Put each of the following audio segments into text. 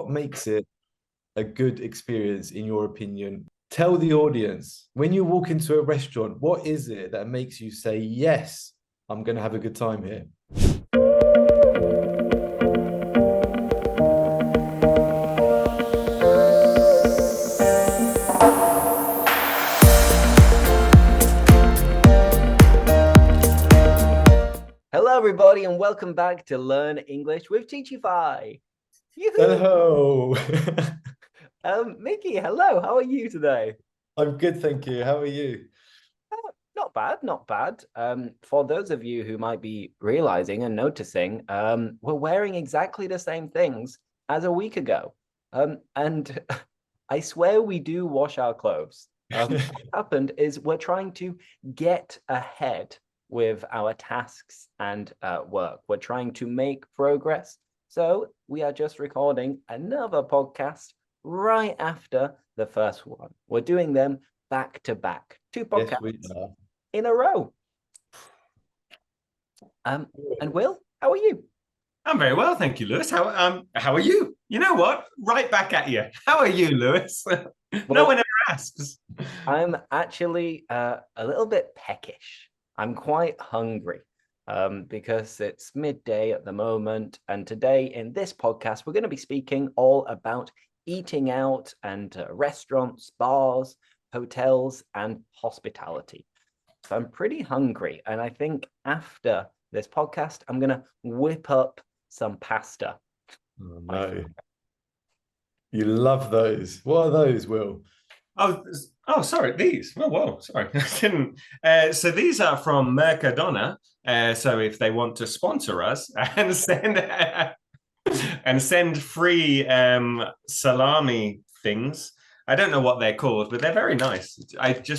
what makes it a good experience in your opinion? Tell the audience, when you walk into a restaurant, what is it that makes you say, yes, I'm going to have a good time here? Hello, everybody, and welcome back to Learn English with Teachify. Hello. Mickey, hello. How are you today? I'm good, thank you. How are you? Not bad, not bad. For those of you who might be realizing and noticing, we're wearing exactly the same things as a week ago. And I swear we do wash our clothes. What happened is we're trying to get ahead with our tasks and work. We're trying to make progress. So we are just recording another podcast right after the first one. We're doing them back to back, two Yes, podcasts we are. in a row. And Will, how are you? I'm very well, thank you, Lewis. How are you? You know what? Right back at you. How are you, Lewis? No one ever asks. I'm actually a little bit peckish. I'm quite hungry because it's midday at the moment. And today in this podcast, we're going to be speaking all about eating out and restaurants, bars, hotels, and hospitality. So I'm pretty hungry. And I think after this podcast, I'm going to whip up some pasta. Oh, no. You love those. What are those, Will? Oh, sorry. These. Oh, whoa. Sorry, I didn't. So these are from Mercadona. So if they want to sponsor us and send free salami things, I don't know what they're called, but they're very nice.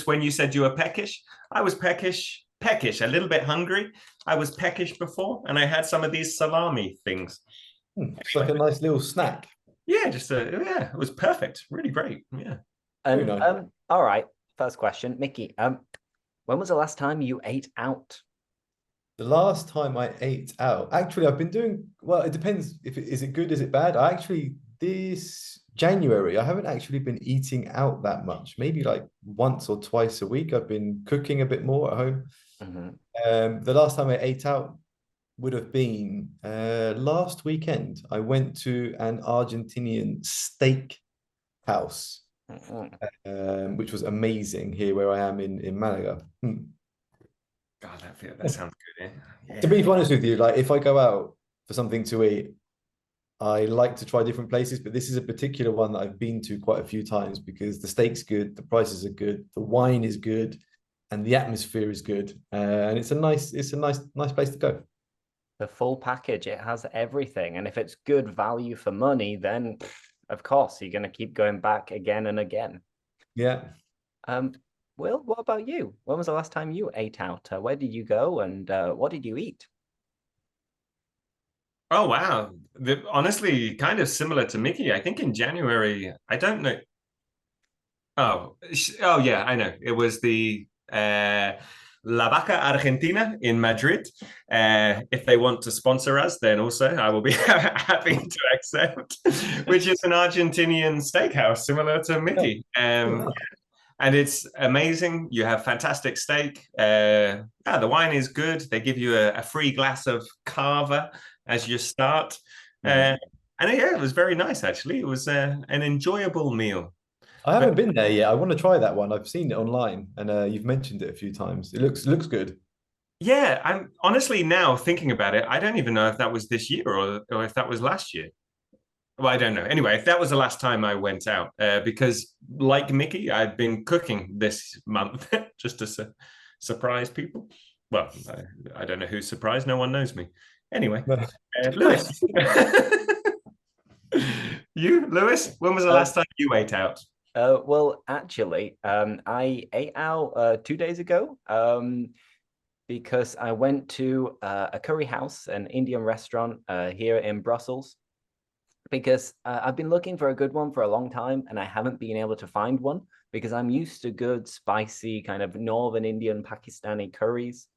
When you said you were peckish, I was peckish, a little bit hungry. I was peckish before, and I had some of these salami things. It's like a nice little snack. Yeah, it was perfect. Really great. Yeah. And nice. all right, first question, Mickey. When was the last time you ate out? The last time I ate out, actually, I've been doing well. It depends is it good, is it bad? This January, I haven't actually been eating out that much. Maybe like once or twice a week. I've been cooking a bit more at home. The last time I ate out would have been last weekend. I went to an Argentinian steak house, which was amazing here where I am in Malaga. God, that sounds good. Yeah. To be honest with you, like if I go out for something to eat, I like to try different places, but this is a particular one that I've been to quite a few times because the steak's good, the prices are good, the wine is good, and the atmosphere is good, and it's a nice place to go. The full package, it has everything, and if it's good value for money, then of course you're going to keep going back again and again. Yeah. Will, what about you? When was the last time you ate out? Where did you go, and what did you eat? Oh, wow. Honestly, kind of similar to Mickey. I think in January, I don't know. Oh yeah, I know. It was the La Vaca Argentina in Madrid. If they want to sponsor us, then also I will be happy to accept, which is an Argentinian steakhouse similar to Mickey. And it's amazing. You have fantastic steak. The wine is good. They give you a free glass of cava as you start. And yeah, it was very nice, actually. It was an enjoyable meal. I haven't been there yet. I want to try that one. I've seen it online, and you've mentioned it a few times. It looks good. Yeah, I'm honestly now thinking about it. I don't even know if that was this year or if that was last year. Well, I don't know. Anyway, if that was the last time I went out, because like Mickey, I've been cooking this month just to surprise people. Well, I don't know who's surprised. No one knows me. Anyway, Lewis. Lewis, when was the last time you ate out? Well, actually, I ate out 2 days ago because I went to a curry house, an Indian restaurant here in Brussels, because I've been looking for a good one for a long time and I haven't been able to find one because I'm used to good, spicy, kind of Northern Indian, Pakistani curries,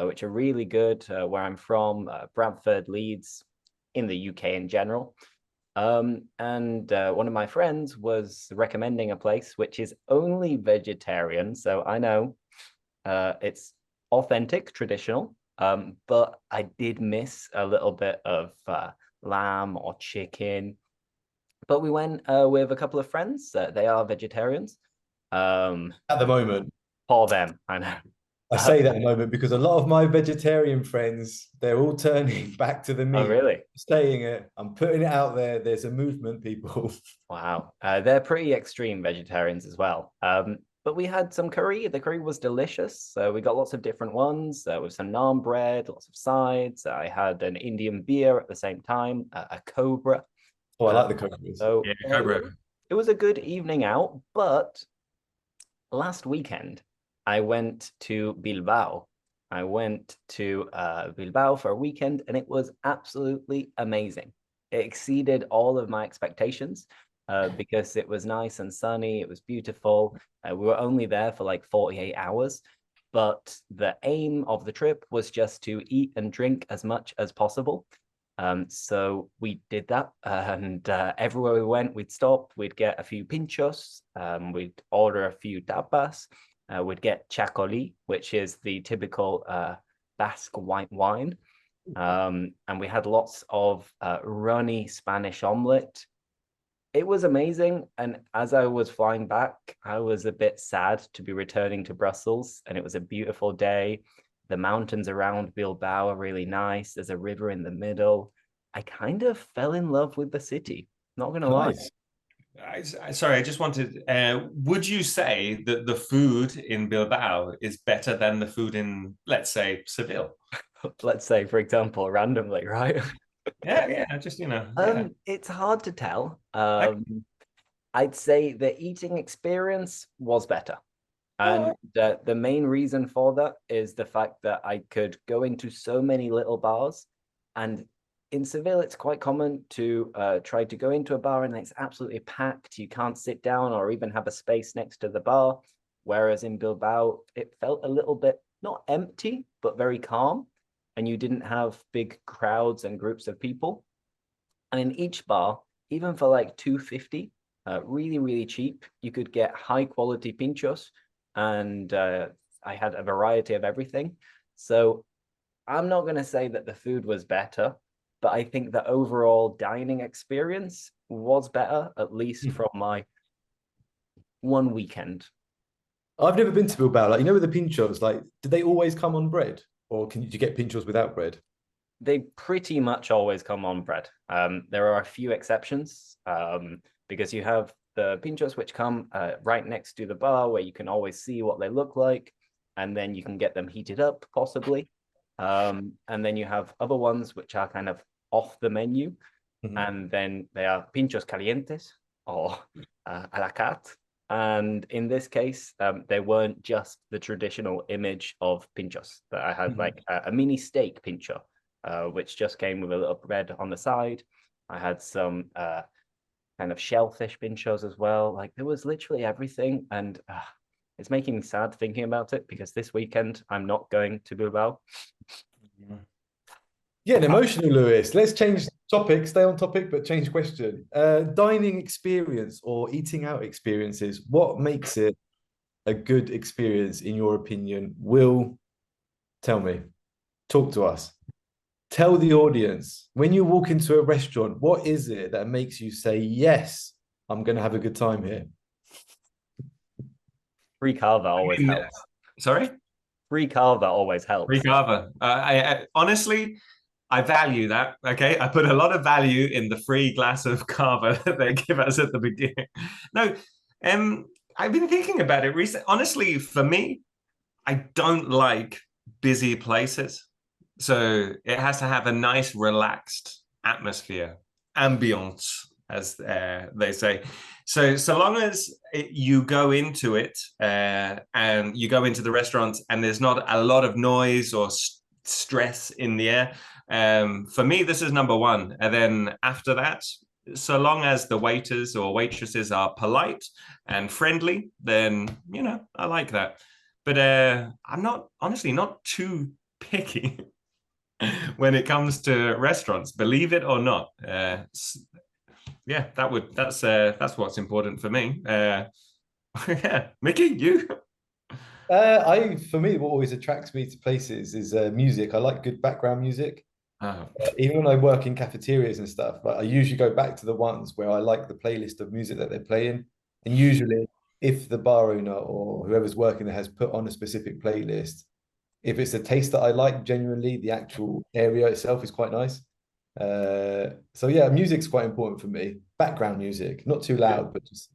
which are really good where I'm from, Bradford, Leeds, in the UK in general. And one of my friends was recommending a place which is only vegetarian. So I know it's authentic, traditional, but I did miss a little bit of lamb or chicken. But we went with a couple of friends. They are vegetarians. At the moment. For them, I know. I say that at the moment because a lot of my vegetarian friends, they're all turning back to the meat. Oh, really? Saying it. I'm putting it out there. There's a movement, people. Wow. They're pretty extreme vegetarians as well. But we had some curry. The curry was delicious. We got lots of different ones with some naan bread, lots of sides. I had an Indian beer at the same time, a cobra. Oh, I like the cobras. So Yeah, cobra. it was a good evening out. But last weekend, I went to Bilbao. I went to Bilbao for a weekend, and it was absolutely amazing. It exceeded all of my expectations because it was nice and sunny. It was beautiful. We were only there for like 48 hours, but the aim of the trip was just to eat and drink as much as possible. So we did that, and everywhere we went, we'd stop, we'd get a few pinchos, we'd order a few tapas, we'd get chacoli, which is the typical Basque white wine. And we had lots of runny Spanish omelette. It was amazing. And as I was flying back, I was a bit sad to be returning to Brussels. And it was a beautiful day. The mountains around Bilbao are really nice. There's a river in the middle. I kind of fell in love with the city. Not gonna lie. Sorry, I just wanted. Would you say that the food in Bilbao is better than the food in, let's say, Seville? Let's say, for example, randomly, right? Yeah, just yeah. It's hard to tell. I'd say the eating experience was better. And the main reason for that is the fact that I could go into so many little bars. And in Seville, it's quite common to try to go into a bar and it's absolutely packed. You can't sit down or even have a space next to the bar. Whereas in Bilbao, it felt a little bit not empty, but very calm. And you didn't have big crowds and groups of people. And in each bar, even for like 250, really, really cheap, you could get high quality pinchos. And I had a variety of everything. So I'm not going to say that the food was better, but I think the overall dining experience was better, at least from my one weekend. I've never been to Bilbao. Like, with the pinchos, like, do they always come on bread? Or do you get pinchos without bread? They pretty much always come on bread. There are a few exceptions because you have the pinchos which come right next to the bar where you can always see what they look like, and then you can get them heated up possibly. And then you have other ones which are kind of off the menu, and then they are pinchos calientes or a la carte. And in this case, they weren't just the traditional image of pinchos. But I had like a mini steak pincho, which just came with a little bread on the side. I had some kind of shellfish pinchos as well. Like there was literally everything, and it's making me sad thinking about it because this weekend I'm not going to Bilbao. Yeah, an emotional Lewis. Let's change topic, stay on topic, but change question. Dining experience or eating out experiences, what makes it a good experience in your opinion? Will, tell me, talk to us. Tell the audience, when you walk into a restaurant, what is it that makes you say, yes, I'm going to have a good time here? Free cava always helps. Sorry? Free cava always helps. Free cava. I honestly, I value that. Okay, I put a lot of value in the free glass of cava that they give us at the beginning. No, I've been thinking about it recently. Honestly, for me, I don't like busy places. So it has to have a nice, relaxed atmosphere, ambience, as they say. So long as you go into it and you go into the restaurant and there's not a lot of noise or stress in the air, for me, this is number one. And then after that, so long as the waiters or waitresses are polite and friendly, then, I like that. But I'm honestly not too picky when it comes to restaurants, believe it or not. yeah, that's what's important for me. Yeah, Mickey, you? For me, what always attracts me to places is music. I like good background music. Oh, Even when I work in cafeterias and stuff, like I usually go back to the ones where I like the playlist of music that they're playing. And usually, if the bar owner or whoever's working there has put on a specific playlist, if it's a taste that I like, genuinely, the actual area itself is quite nice. So yeah, music's quite important for me. Background music, not too yeah. loud, but just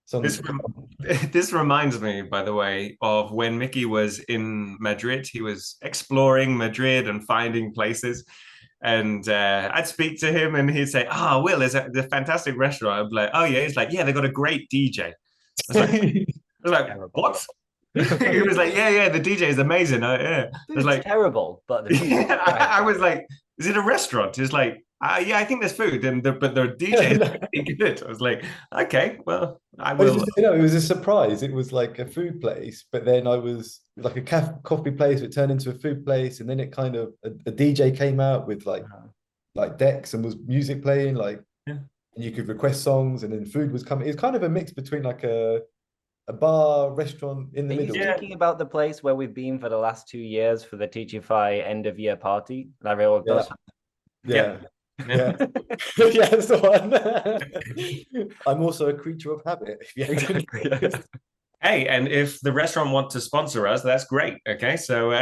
songs This to rem- come. this reminds me, by the way, of when Mickey was in Madrid. He was exploring Madrid and finding places. And I'd speak to him and he'd say, "Ah, Will, there's a fantastic restaurant." I'd be like, "Oh, yeah." He's like, "Yeah, they got a great DJ." I was like, Terrible. "What?" He was like, "Yeah, yeah, the DJ is amazing." Yeah. I was Food's like, terrible, but the music yeah, is great. I was like, "Is it a restaurant?" He's like, "Yeah, I think there's food, but the DJ is really good." I was like, "Okay, well, I It's will." just, it was a surprise. It was like a food place, but then I was like a coffee place, it turned into a food place, and then it kind of a DJ came out with like decks and was music playing, like Yeah. and you could request songs, and then food was coming. It's kind of a mix between like a bar restaurant in the Are you middle. Yeah. speaking about the place where we've been for the last 2 years for the Teachify end of year party? La Real Yeah, Dos. yeah, Yeah. yeah, yeah. That's the one. I'm also a creature of habit. If you haven't Exactly. noticed. Hey, and if the restaurant want to sponsor us, that's great. Okay, so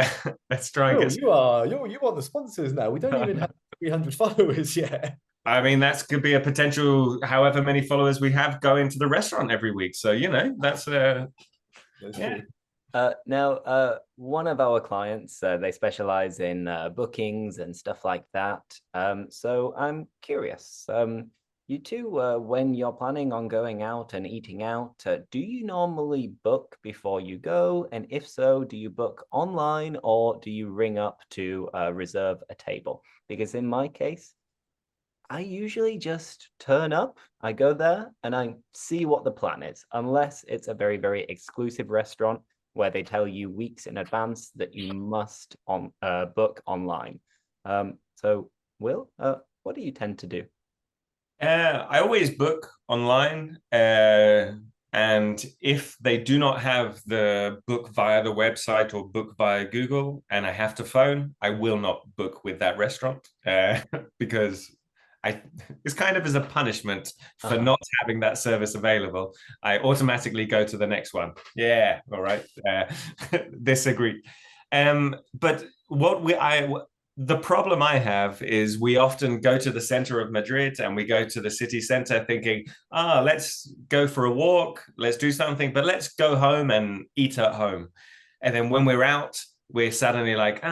let's try and Will, get. you are the sponsors now. We don't even have 300 followers yet. I mean, that could be a potential. However many followers we have go into the restaurant every week. So that's That's yeah. true. Now, one of our clients, they specialize in bookings and stuff like that. So I'm curious. You two, when you're planning on going out and eating out, do you normally book before you go? And if so, do you book online or do you ring up to reserve a table? Because in my case, I usually just turn up, I go there and I see what the plan is, unless it's a very, very exclusive restaurant where they tell you weeks in advance that you must book online. So, Will, what do you tend to do? I always book online, and if they do not have the book via the website or book via Google, and I have to phone, I will not book with that restaurant because it's kind of as a punishment for not having that service available. I automatically go to the next one. Yeah, all right. Disagree. But the problem I have is we often go to the center of Madrid and we go to the city center thinking, let's go for a walk, let's do something, but let's go home and eat at home. And then when we're out, we're suddenly like,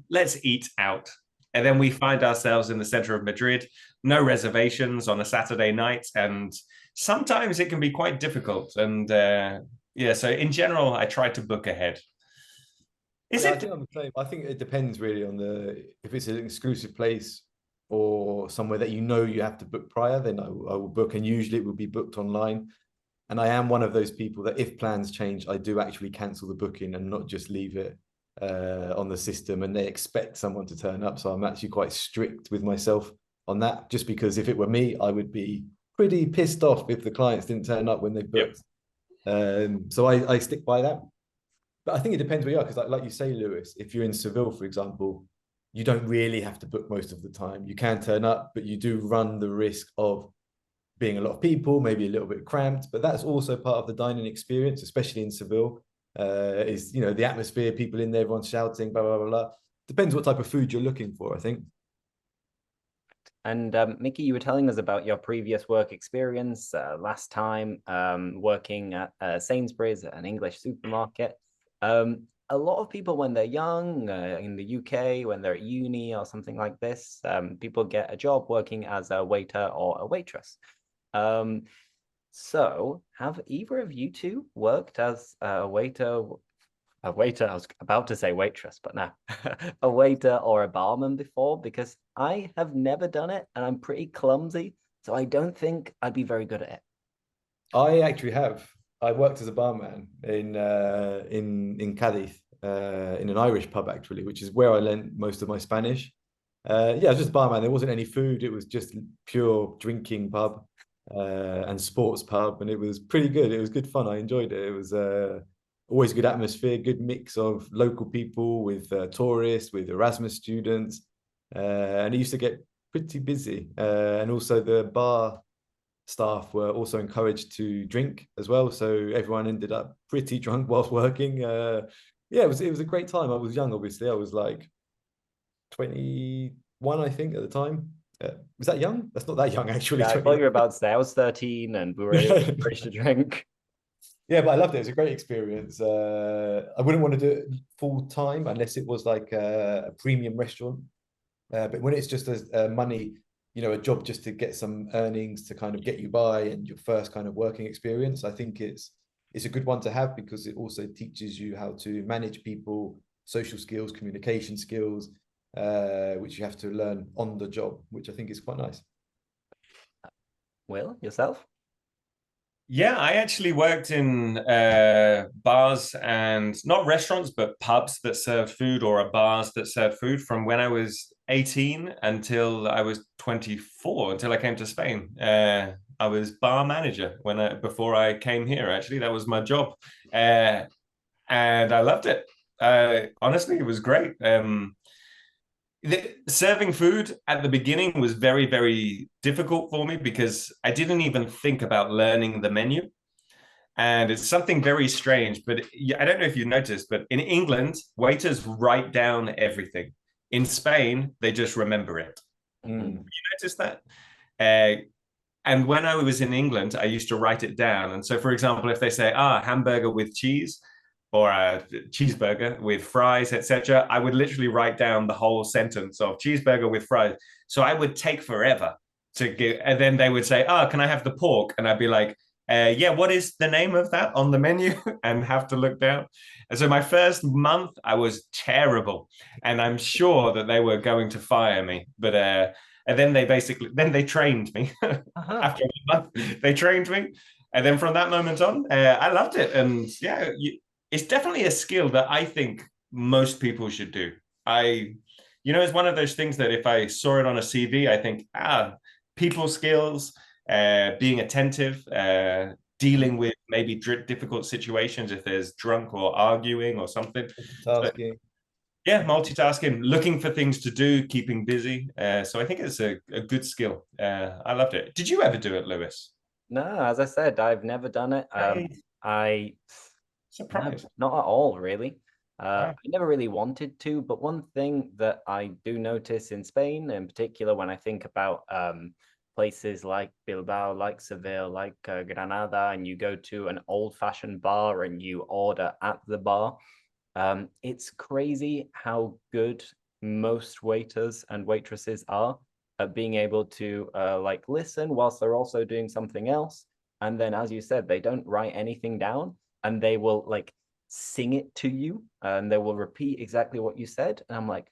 let's eat out. And then we find ourselves in the center of Madrid, no reservations on a Saturday night. And sometimes it can be quite difficult. And yeah, so in general, I try to book ahead. Is Yeah, I it? think I'm the same. I think it depends really on if it's an exclusive place or somewhere that you have to book prior, then I will book, and usually it will be booked online. And I am one of those people that if plans change, I do actually cancel the booking and not just leave it on the system, and they expect someone to turn up. So I'm actually quite strict with myself on that, just because if it were me, I would be pretty pissed off if the clients didn't turn up when they booked. So I stick by that. But I think it depends where you are, because like you say, Lewis, if you're in Seville, for example, you don't really have to book most of the time. You can turn up, but you do run the risk of being a lot of people, maybe a little bit cramped. But that's also part of the dining experience, especially in Seville. Is the atmosphere, people in there, everyone's shouting, blah blah blah blah. Depends what type of food you're looking for, I think. And Mickey, you were telling us about your previous work experience last time working at Sainsbury's, an English supermarket. A lot of people, when they're young in the UK, when they're at uni or something like this, people get a job working as a waiter or a waitress. So have either of you two worked as a waiter? I was about to say waitress, but no, a waiter or a barman before, because I have never done it and I'm pretty clumsy. So I don't think I'd be very good at it. I actually have. I worked as a barman in Cadiz, in an Irish pub actually, which is where I learned most of my Spanish. Yeah, I was just a barman. There wasn't any food. It was just pure drinking pub. and sports pub, and it was pretty good. It was good fun. I enjoyed it. It was always good atmosphere, good mix of local people with tourists, with Erasmus students, and it used to get pretty busy. And also the bar staff were also encouraged to drink as well, so everyone ended up pretty drunk whilst working. Yeah, it was a great time. I was young, obviously. I was like 21, I think, at the time. Was that young? That's not that young, actually. Yeah, I thought you were about to say I was 13 and we were encouraged to drink. Yeah, but I loved it. It was a great experience. I wouldn't want to do it full time unless it was like a premium restaurant. But when it's just a money, a job just to get some earnings to kind of get you by and your first kind of working experience, I think it's a good one to have because it also teaches you how to manage people, social skills, communication skills, which you have to learn on the job, which I think is quite nice. Will, yourself? Yeah, I actually worked in bars and not restaurants, but pubs that served food or bars that served food from when I was 18 until I was 24, until I came to Spain. I was bar manager before I came here. Actually, that was my job, and I loved it. Honestly, it was great. Serving food at the beginning was very, very difficult for me because I didn't even think about learning the menu. And it's something very strange, but I don't know if you noticed, but in England, waiters write down everything. In Spain, they just remember it. You notice that? And when I was in England, I used to write it down. And so, for example, if they say, hamburger with cheese, or a cheeseburger with fries, etc., I would literally write down the whole sentence of cheeseburger with fries. So I would take forever to get, and then they would say, can I have the pork? And I'd be like, yeah, what is the name of that on the menu? And have to look down. And so my first month, I was terrible. And I'm sure that they were going to fire me. But and then they trained me. After a month, they trained me. And then from that moment on, I loved it. And yeah, it's definitely a skill that I think most people should do. It's one of those things that if I saw it on a CV, I think, people skills, being attentive, dealing with maybe difficult situations if there's drunk or arguing or something. Multitasking. Yeah, multitasking, looking for things to do, keeping busy. So I think it's a good skill. I loved it. Did you ever do it, Lewis? No, as I said, I've never done it. I Surprised. No, not at all, really. I never really wanted to, but one thing that I do notice in Spain, in particular, when I think about places like Bilbao, like Seville, like Granada, and you go to an old-fashioned bar and you order at the bar, it's crazy how good most waiters and waitresses are at being able to listen whilst they're also doing something else. And then, as you said, they don't write anything down and they will sing it to you and they will repeat exactly what you said. And I'm like,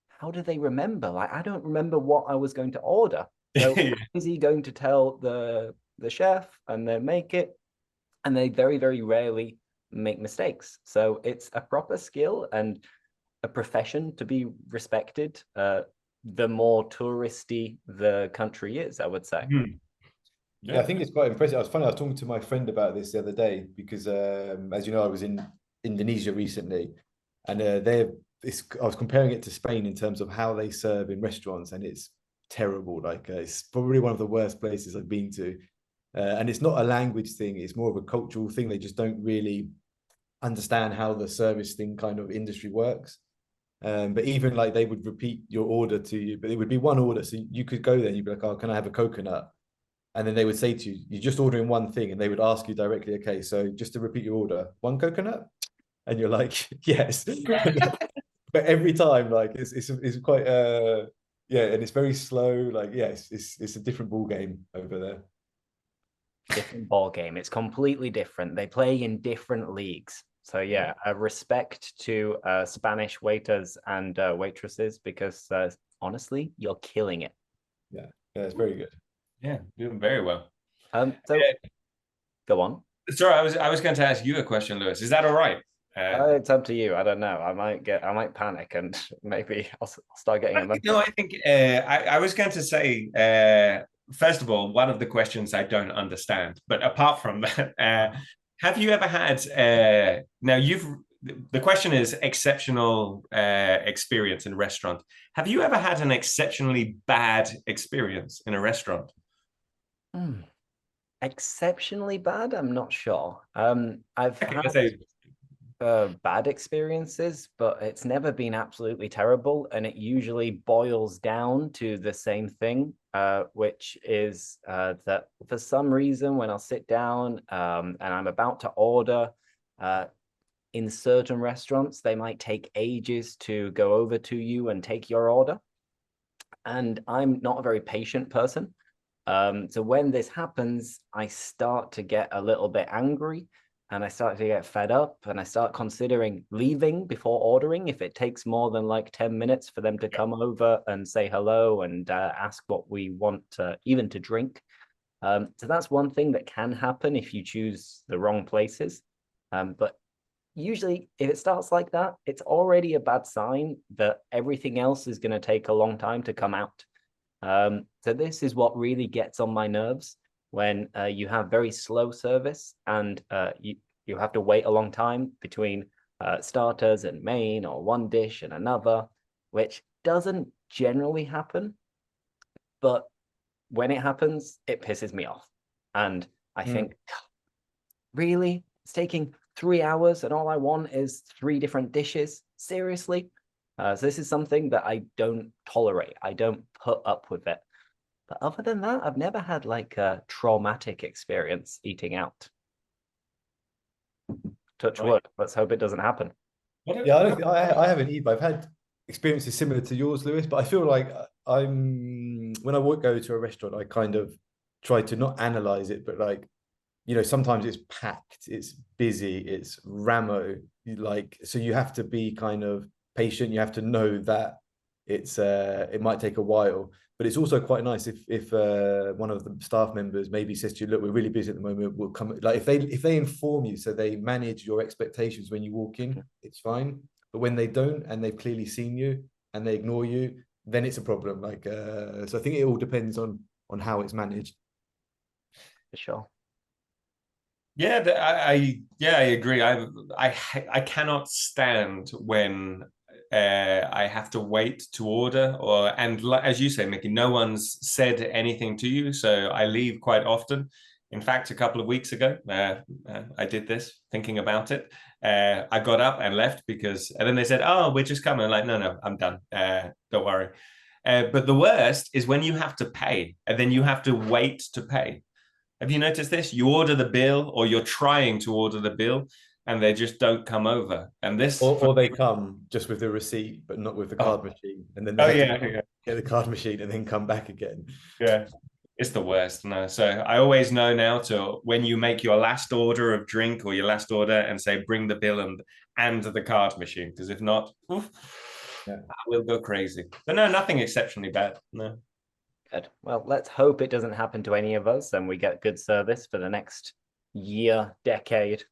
how do they remember? I don't remember what I was going to order. So is he going to tell the chef and then make it? And they very, very rarely make mistakes. So it's a proper skill and a profession to be respected. The more touristy the country is, I would say. Yeah, I think it's quite impressive. I was talking to my friend about this the other day because, as you know, I was in Indonesia recently, and I was comparing it to Spain in terms of how they serve in restaurants, and it's terrible. It's probably one of the worst places I've been to, and it's not a language thing; it's more of a cultural thing. They just don't really understand how the service thing kind of industry works. But even they would repeat your order to you, but it would be one order, so you could go there and you'd be like, "Oh, can I have a coconut?" And then they would say to you, you're just ordering one thing, and they would ask you directly, okay, so just to repeat your order, one coconut? And you're like, yes. But every time, it's quite yeah, and it's very slow. It's a different ball game over there. Different ball game. It's completely different. They play in different leagues. So yeah, respect to Spanish waiters and waitresses because honestly, you're killing it. Yeah, it's very good. Yeah, doing very well. Go on. Sorry, I was going to ask you a question, Lewis. Is that all right? It's up to you. I don't know. I might panic and maybe I'll start getting emotional. No, I think I was going to say first of all, one of the questions I don't understand, but apart from that, have you ever had, now the question is exceptional experience in a restaurant. Have you ever had an exceptionally bad experience in a restaurant? Exceptionally bad? I'm not sure. I've Okay, had let's say, bad experiences, but it's never been absolutely terrible. And it usually boils down to the same thing, which is that for some reason, when I'll sit down and I'm about to order, in certain restaurants, they might take ages to go over to you and take your order. And I'm not a very patient person. So when this happens, I start to get a little bit angry and I start to get fed up and I start considering leaving before ordering if it takes more than like 10 minutes for them to come over and say hello and ask what we want even to drink. So that's one thing that can happen if you choose the wrong places. But usually if it starts like that, it's already a bad sign that everything else is going to take a long time to come out. So this is what really gets on my nerves when you have very slow service and you have to wait a long time between starters and main or one dish and another, which doesn't generally happen. But when it happens, it pisses me off. And I think, really? It's taking 3 hours and all I want is 3 different dishes? Seriously? So this is something that I don't tolerate. I don't put up with it. But other than that, I've never had like a traumatic experience eating out. Touch wood. Let's hope it doesn't happen. Yeah, I haven't either. I've had experiences similar to yours, Lewis, but I feel like when I would go to a restaurant, I kind of try to not analyze it, but like, sometimes it's packed, it's busy, it's ramo, so you have to be kind of patient. You have to know that it might take a while, but it's also quite nice if one of the staff members maybe says to you, look, we're really busy at the moment, we'll come. Like if they inform you, so they manage your expectations when you walk in, it's fine. But when they don't and they've clearly seen you and they ignore you, then it's a problem. So I think it all depends on how it's managed. For sure. Yeah, I agree. I cannot stand when I have to wait to order, and as you say, Mickey, no one's said anything to you, so I leave quite often. In fact, a couple of weeks ago, I did this thinking about it. I got up and left and then they said, "Oh, we're just coming." I'm like, no, I'm done. Don't worry. But the worst is when you have to pay, and then you have to wait to pay. Have you noticed this? You order the bill, or you're trying to order the bill, and they just don't come over. And this, or they come just with the receipt, but not with the card machine, and then they have to get the card machine and then come back again. Yeah, it's the worst. No, so I always know now to when you make your last order of drink or your last order and say bring the bill and the card machine, because if not, I will go crazy. But no, nothing exceptionally bad. No. Good. Well, let's hope it doesn't happen to any of us and we get good service for the next year, decade,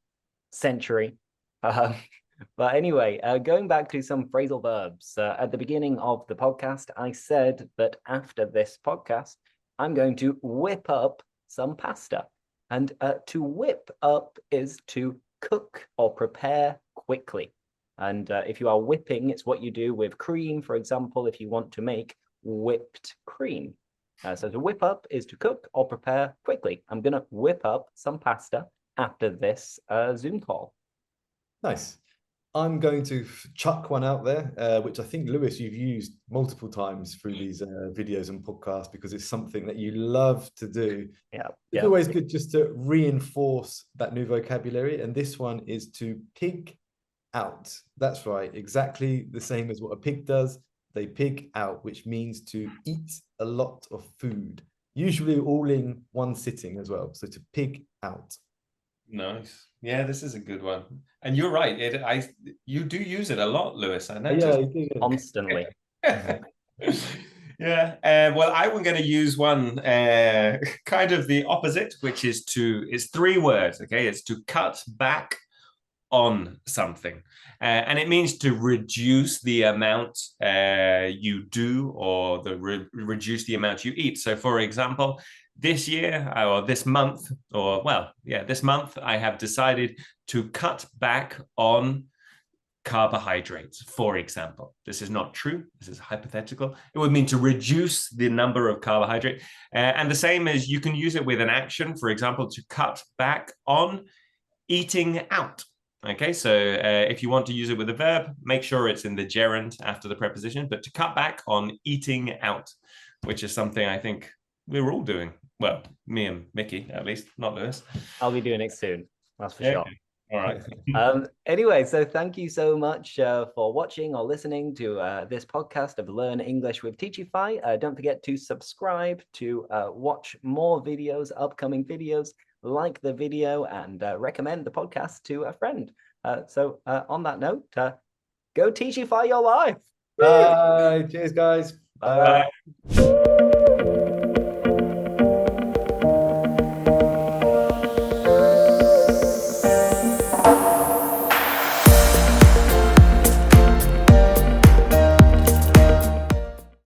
century. But anyway, going back to some phrasal verbs. At the beginning of the podcast, I said that after this podcast, I'm going to whip up some pasta. And to whip up is to cook or prepare quickly. And if you are whipping, it's what you do with cream, for example, if you want to make whipped cream. So to whip up is to cook or prepare quickly. I'm going to whip up some pasta after this Zoom call. Nice. I'm going to chuck one out there, which I think, Lewis, you've used multiple times through these videos and podcasts because it's something that you love to do. It's always good just to reinforce that new vocabulary. And this one is to pig out. That's right. Exactly the same as what a pig does. They pig out, which means to eat a lot of food, usually all in one sitting as well. So to pig out. Nice. Yeah, this is a good one. And you're right. You do use it a lot, Lewis. I know. Yeah, constantly. Yeah. Well, I was going to use one kind of the opposite, which is it's 3 words. Okay, it's to cut back on something. And it means to reduce the amount you do, or reduce the amount you eat. So for example, this year or this month, this month, I have decided to cut back on carbohydrates, for example. This is not true. This is hypothetical. It would mean to reduce the number of carbohydrate. And the same as you can use it with an action, for example, to cut back on eating out. Okay, so if you want to use it with a verb, make sure it's in the gerund after the preposition, but to cut back on eating out, which is something I think we're all doing. Well, me and Mickey, at least, not Lewis. I'll be doing it soon. That's for sure. All right. Anyway, so thank you so much for watching or listening to this podcast of Learn English with Teachify. Don't forget to subscribe to watch more videos, upcoming videos, like the video, and recommend the podcast to a friend. So on that note, go Teachify your life. Bye. Cheers, guys. Bye. Bye.